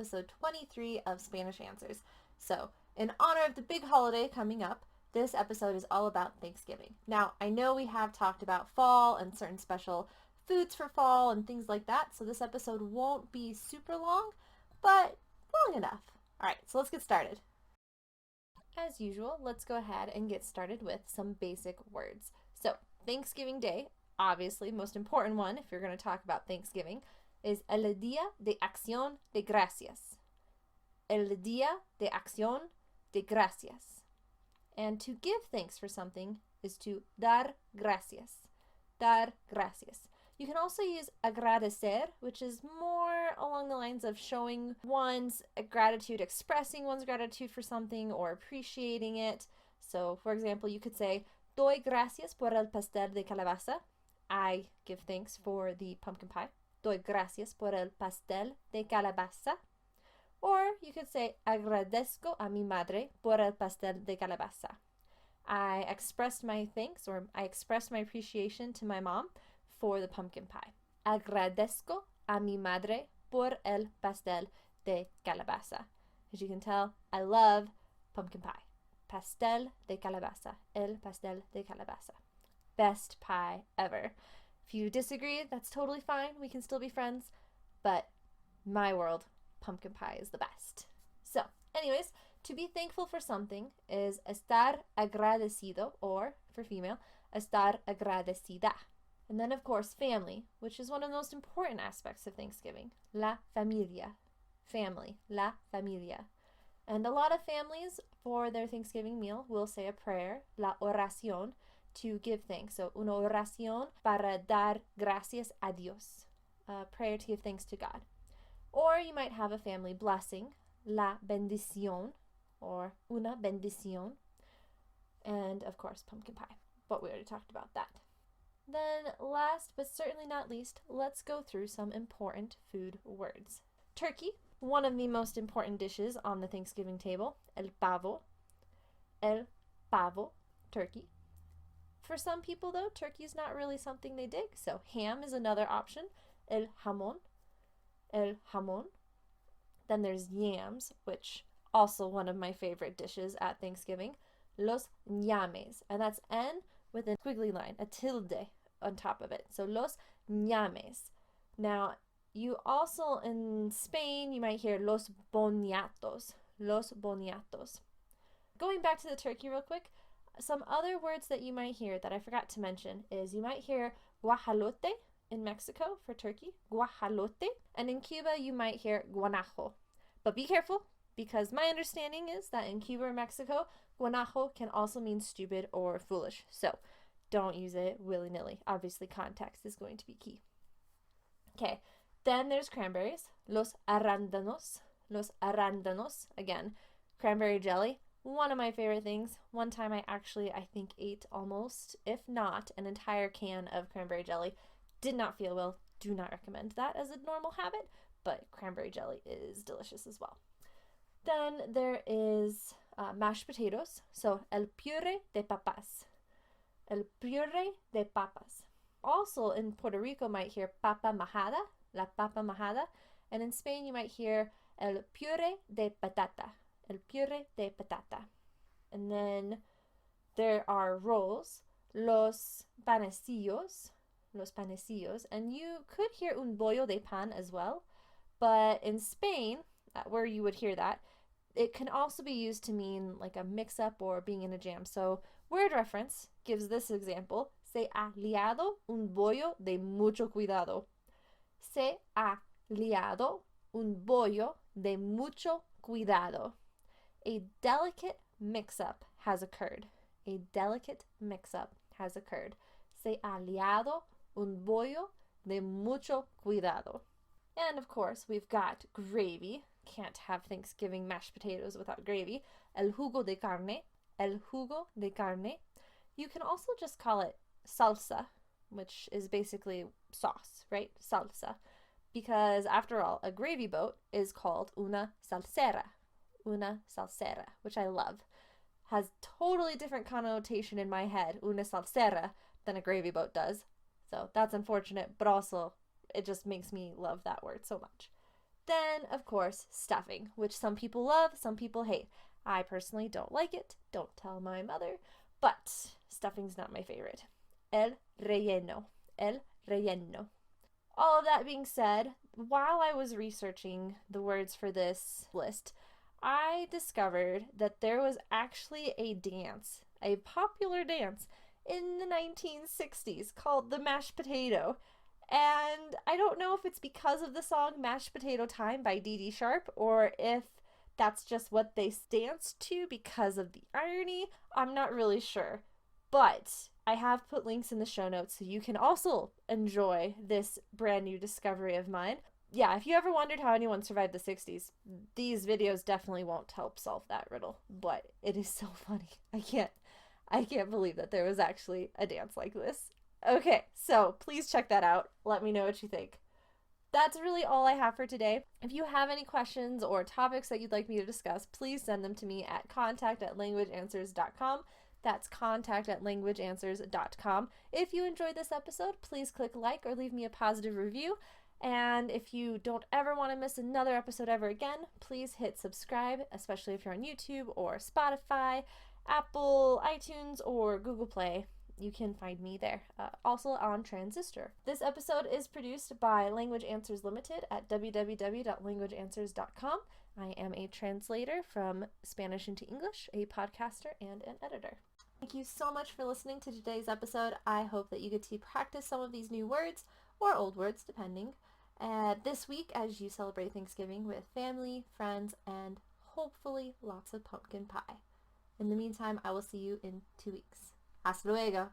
episode 23 of Spanish Answers. So, in honor of the big holiday coming up, this episode is all about Thanksgiving. Now, I know we have talked about fall and certain special foods for fall and things like that, so this episode won't be super long, but long enough. All right, so let's get started. As usual, let's go ahead and get started with some basic words. So, Thanksgiving Day, obviously, most important one if you're going to talk about Thanksgiving, is El Día de Acción de Gracias. El Día de Acción de Gracias. And to give thanks for something is to dar gracias. Dar gracias. You can also use agradecer, which is more along the lines of showing one's gratitude, expressing one's gratitude for something or appreciating it. So, for example, you could say, doy gracias por el pastel de calabaza. I give thanks for the pumpkin pie. Doy gracias por el pastel de calabaza. Or you could say, agradezco a mi madre por el pastel de calabaza. I expressed my thanks, or I expressed my appreciation to my mom for the pumpkin pie. Agradezco a mi madre por el pastel de calabaza. As you can tell, I love pumpkin pie. Pastel de calabaza. El pastel de calabaza. Best pie ever. If you disagree, that's totally fine. We can still be friends. But my world, pumpkin pie is the best. So, anyways, to be thankful for something is estar agradecido, or, for female, estar agradecida. And then, of course, family, which is one of the most important aspects of Thanksgiving. La familia. Family. La familia. And a lot of families, for their Thanksgiving meal, will say a prayer, la oración, to give thanks. So, una oración para dar gracias a Dios. A prayer to give thanks to God. Or you might have a family blessing, la bendición, or una bendición. And, of course, pumpkin pie. But we already talked about that. Then, last but certainly not least, let's go through some important food words. Turkey, one of the most important dishes on the Thanksgiving table. El pavo. El pavo, turkey. For some people, though, turkey is not really something they dig, so ham is another option. El jamón. El jamón. Then there's yams, which also one of my favorite dishes at Thanksgiving. Los ñames, and that's N with a squiggly line, a tilde on top of it. So los ñames. Now, you also, in Spain, you might hear los boniatos. Los boniatos. Going back to the turkey real quick, some other words that you might hear that I forgot to mention is you might hear guajolote in Mexico for turkey, guajolote, and in Cuba you might hear guanajo. But be careful, because my understanding is that in Cuba or Mexico, guanajo can also mean stupid or foolish. So don't use it willy-nilly. Obviously, context is going to be key. Okay, then there's cranberries, los arándanos. Los arándanos, again, cranberry jelly. One of my favorite things. One time I think ate almost, if not, an entire can of cranberry jelly. Did not feel well. Do not recommend that as a normal habit, but cranberry jelly is delicious as well. Then there is mashed potatoes. So, el puré de papas. El puré de papas. Also in Puerto Rico might hear papa majada, la papa majada, and in Spain you might hear el puré de patata. El puré de patata. And then there are rolls, los panecillos, and you could hear un bollo de pan as well, but in Spain, where you would hear that, it can also be used to mean like a mix-up or being in a jam. So word reference gives this example, se ha liado un bollo de mucho cuidado. Se ha liado un bollo de mucho cuidado. A delicate mix-up has occurred. A delicate mix-up has occurred. Se ha liado un bollo de mucho cuidado. And of course, we've got gravy. Can't have Thanksgiving mashed potatoes without gravy. El jugo de carne. El jugo de carne. You can also just call it salsa, which is basically sauce, right? Salsa. Because after all, a gravy boat is called una salsera. Una salsera, which I love. Has totally different connotation in my head, una salsera, than a gravy boat does. So that's unfortunate, but also it just makes me love that word so much. Then, of course, stuffing, which some people love, some people hate. I personally don't like it. Don't tell my mother. But stuffing's not my favorite. El relleno. El relleno. All of that being said, while I was researching the words for this list, I discovered that there was actually a dance, a popular dance in the 1960s called the mashed potato. And I don't know if it's because of the song Mashed Potato Time by Dee Dee Sharp or if that's just what they danced to because of the irony. I'm not really sure. But I have put links in the show notes so you can also enjoy this brand new discovery of mine. Yeah, if you ever wondered how anyone survived the 60s, these videos definitely won't help solve that riddle. But it is so funny. I can't believe that there was actually a dance like this. Okay, so please check that out. Let me know what you think. That's really all I have for today. If you have any questions or topics that you'd like me to discuss, please send them to me at contact@languageanswers.com. That's contact@languageanswers.com. If you enjoyed this episode, please click like or leave me a positive review. And if you don't ever want to miss another episode ever again, please hit subscribe, especially if you're on YouTube or Spotify, Apple, iTunes, or Google Play. You can find me there, also on Transistor. This episode is produced by Language Answers Limited at www.languageanswers.com. I am a translator from Spanish into English, a podcaster, and an editor. Thank you so much for listening to today's episode. I hope that you get to practice some of these new words, or old words, depending, this week as you celebrate Thanksgiving with family, friends, and hopefully lots of pumpkin pie. In the meantime, I will see you in 2 weeks. Hasta luego.